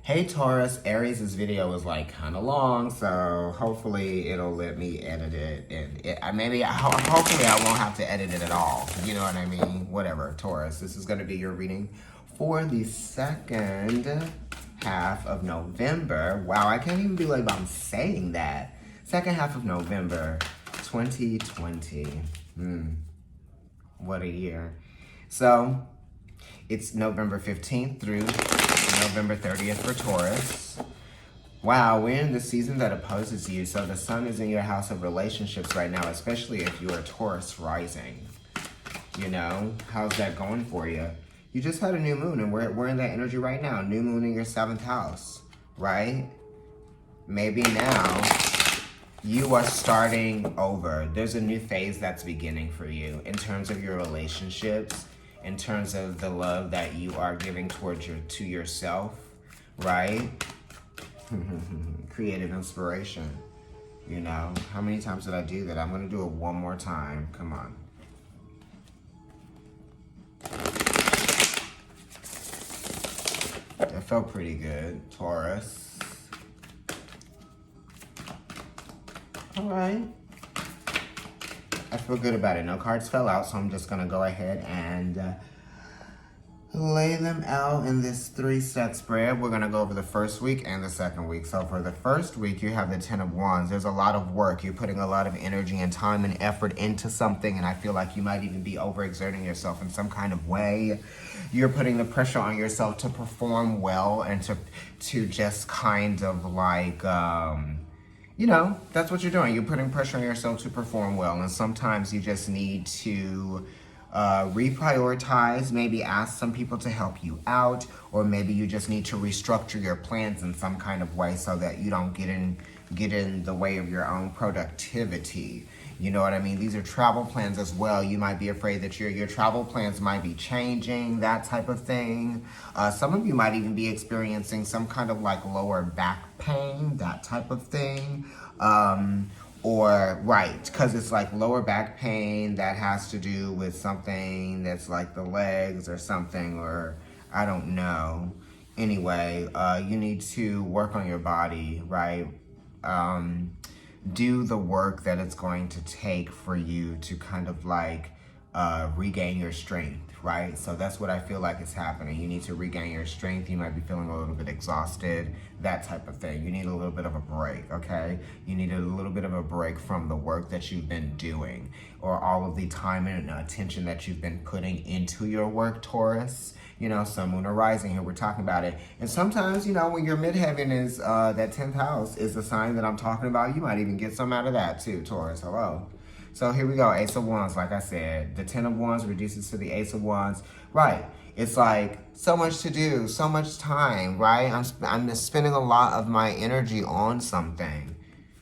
Hey Taurus, Aries' video was like kind of long, so hopefully it'll let me edit it. And hopefully I won't have to edit it at all. You know what I mean? Whatever, Taurus. This is going to be your reading for the second half of November. Wow, I can't even believe I'm saying that. Second half of November 2020. What a year. So, it's November 15th through November 30th for Taurus. Wow, we're in the season that opposes you. So the sun is in your house of relationships right now, especially if you are Taurus rising. You know, how's that going for you? You just had a new moon, and we're in that energy right now. New moon in your 7th house, right? Maybe now you are starting over. There's a new phase that's beginning for you in terms of your relationships, in terms of the love that you are giving towards to yourself, right? Creative inspiration. You know, how many times did I do that? I'm gonna do it one more time. Come on. That felt pretty good, Taurus. All right. I feel good about it. No cards fell out, so I'm just gonna go ahead and lay them out in this 3-set spread. We're gonna go over the first week and the second week. So for the first week, you have the 10 of Wands. There's a lot of work. You're putting a lot of energy and time and effort into something, and I feel like you might even be overexerting yourself in some kind of way. You're putting the pressure on yourself to perform well and to just kind of like, you know, that's what you're doing. You're putting pressure on yourself to perform well. And sometimes you just need to reprioritize, maybe ask some people to help you out, or maybe you just need to restructure your plans in some kind of way so that you don't get in the way of your own productivity. You know what I mean? These are travel plans as well. You might be afraid that your travel plans might be changing, that type of thing. Some of you might even be experiencing some kind of like lower back pain, that type of thing. Because it's like lower back pain that has to do with something that's like the legs or something, or I don't know. Anyway, you need to work on your body, right? Do the work that it's going to take for you to kind of like regain your strength, right? So that's what I feel like is happening. You need to regain your strength. You might be feeling a little bit exhausted, that type of thing. You need a little bit of a break, okay? You need a little bit of a break from the work that you've been doing, or all of the time and attention that you've been putting into your work, Taurus. You know, sun, moon, or rising here, we're talking about it. And sometimes, you know, when your midheaven is, that 10th house is the sign that I'm talking about, you might even get some out of that too, Taurus. Hello. So here we go, Ace of Wands, like I said. The 10 of Wands reduces to the Ace of Wands. Right, it's like so much to do, so much time, right? I'm spending a lot of my energy on something.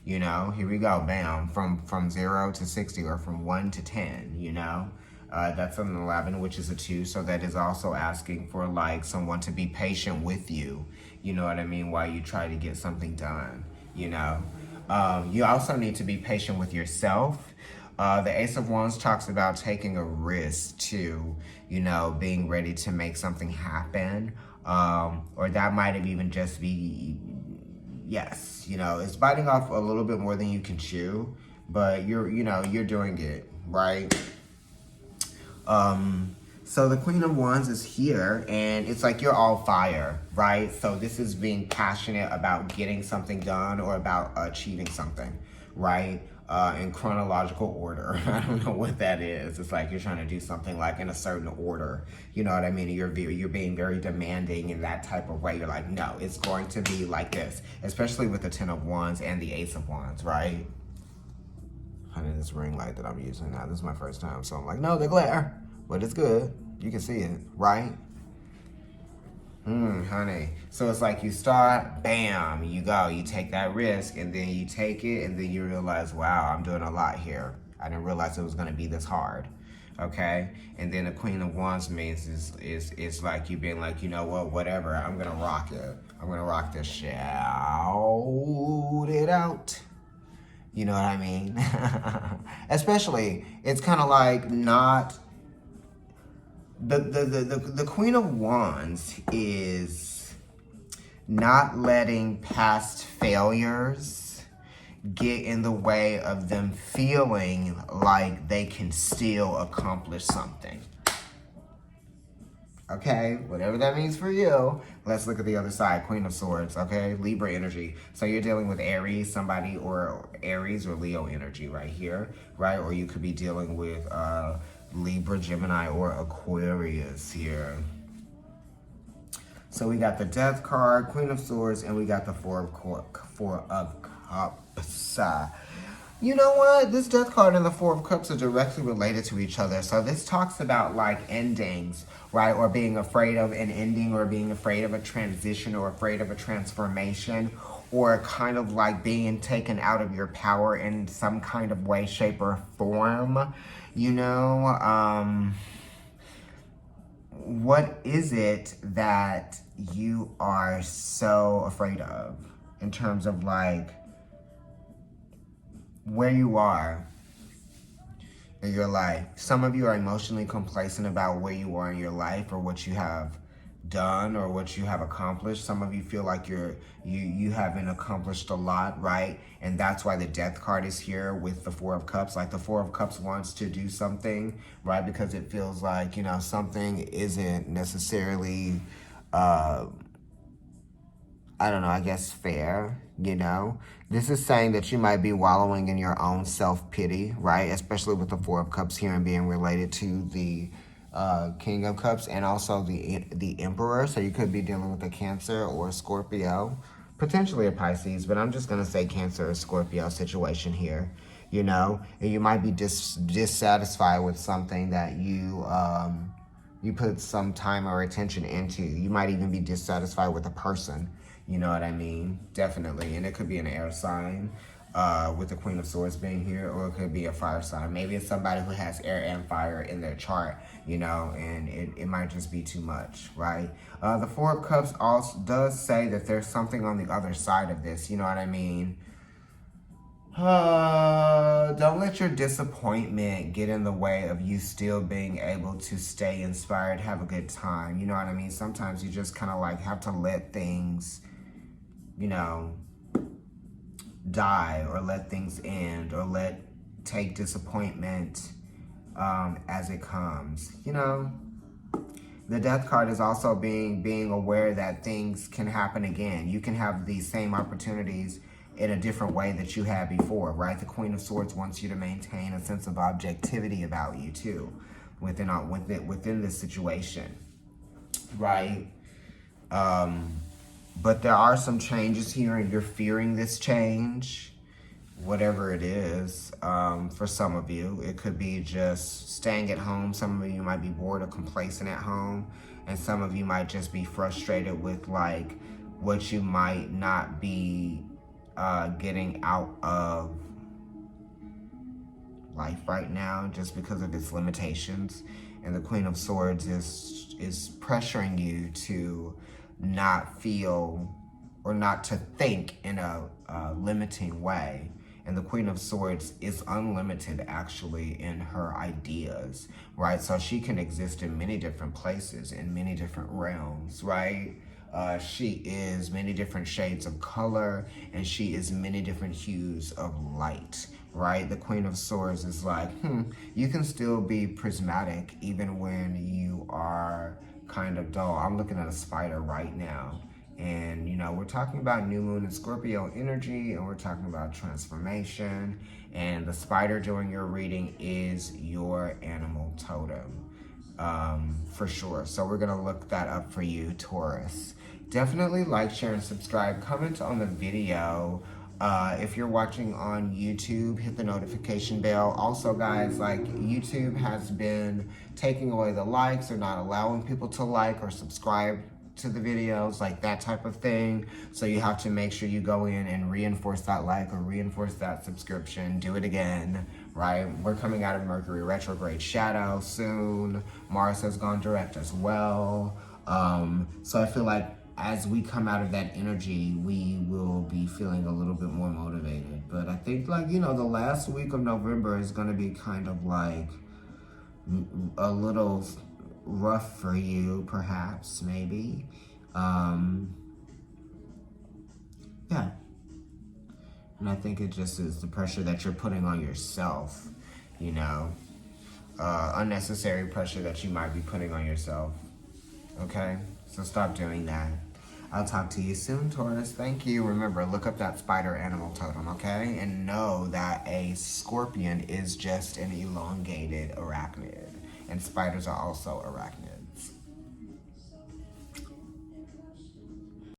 You know, here we go, bam, from 0 to 60, or from 1 to 10, you know? That's an 11, which is a 2, so that is also asking for like someone to be patient with you, you know what I mean, while you try to get something done, you know. You also need to be patient with yourself. The Ace of Wands talks about taking a risk too, you know, being ready to make something happen, or that might have even just be, yes, you know, it's biting off a little bit more than you can chew, but you're doing it, right? So the Queen of Wands is here, and it's like you're all fire, right? So this is being passionate about getting something done or about achieving something, right? In chronological order. I don't know what that is. It's like you're trying to do something like in a certain order. You know what I mean? You're being very demanding in that type of way. You're like, no, it's going to be like this, especially with the 10 of Wands and the Ace of Wands, right? Honey, this ring light that I'm using now, this is my first time, so I'm like, no, the glare, but it's good. You can see it, right? Honey. So it's like you start, bam, you go, you take that risk, and then you take it, and then you realize, wow, I'm doing a lot here. I didn't realize it was gonna be this hard, okay? And then the Queen of Wands means is like you being like, you know what, whatever, I'm gonna rock it. I'm gonna rock this shit. Shout it out. You know what I mean? Especially, it's kind of like not... The Queen of Wands is not letting past failures get in the way of them feeling like they can still accomplish something. Okay, whatever that means for you. Let's look at the other side, Queen of Swords, okay? Libra energy. So you're dealing with Aries, somebody, or Aries or Leo energy right here, right? Or you could be dealing with Libra, Gemini, or Aquarius here. So we got the Death card, Queen of Swords, and we got the Four of Cups. You know what? This Death card and the Four of Cups are directly related to each other. So this talks about like endings, right? Or being afraid of an ending, or being afraid of a transition, or afraid of a transformation, or kind of like being taken out of your power in some kind of way, shape, or form. You know, what is it that you are so afraid of in terms of like where you are in your life? Some of you are emotionally complacent about where you are in your life, or what you have done, or what you have accomplished. Some of you feel like you haven't accomplished a lot, right? And that's why the Death card is here with the Four of Cups. Like the Four of Cups wants to do something, right? Because it feels like, you know, something isn't necessarily I don't know, I guess fair, you know? This is saying that you might be wallowing in your own self-pity, right? Especially with the Four of Cups here and being related to the King of Cups and also the Emperor. So you could be dealing with a Cancer or a Scorpio, potentially a Pisces, but I'm just going to say Cancer or Scorpio situation here, you know? And you might be dissatisfied with something that you put some time or attention into. You might even be dissatisfied with a person. You know what I mean? Definitely. And it could be an air sign with the Queen of Swords being here, or it could be a fire sign. Maybe it's somebody who has air and fire in their chart, you know, and it might just be too much, right? The Four of Cups also does say that there's something on the other side of this, you know what I mean? Don't let your disappointment get in the way of you still being able to stay inspired, have a good time. You know what I mean? Sometimes you just kind of like have to let things, you know, die, or let things end, or take disappointment as it comes, you know? The Death card is also being aware that things can happen again. You can have these same opportunities in a different way that you had before, right? The Queen of Swords wants you to maintain a sense of objectivity about you too, within this situation, right? But there are some changes here, and you're fearing this change, whatever it is. For some of you, it could be just staying at home. Some of you might be bored or complacent at home, and some of you might just be frustrated with like what you might not be getting out of life right now just because of its limitations. And the Queen of Swords is pressuring you to not feel or not to think in a limiting way. And the Queen of Swords is unlimited actually in her ideas, right? So she can exist in many different places, in many different realms, right? She is many different shades of color, and she is many different hues of light, right? The Queen of Swords is like, you can still be prismatic even when you are kind of dull. I'm looking at a spider right now. And, you know, we're talking about new moon and Scorpio energy, and we're talking about transformation. And the spider during your reading is your animal totem, for sure. So we're going to look that up for you, Taurus. Definitely like, share, and subscribe. Comment on the video. If you're watching on YouTube, hit the notification bell. Also, guys, like, YouTube has been taking away the likes, or not allowing people to like or subscribe to the videos, like that type of thing. So you have to make sure you go in and reinforce that like or reinforce that subscription. Do it again, right? We're coming out of Mercury retrograde shadow soon. Mars has gone direct as well. So I feel like as we come out of that energy, we will be feeling a little bit more motivated. But I think, like, you know, the last week of November is going to be kind of like a little rough for you, perhaps, maybe. Yeah. And I think it just is the pressure that you're putting on yourself, you know, unnecessary pressure that you might be putting on yourself. Okay? So stop doing that. I'll talk to you soon, Taurus. Thank you. Remember, look up that spider animal totem, okay? And know that a scorpion is just an elongated arachnid. And spiders are also arachnids.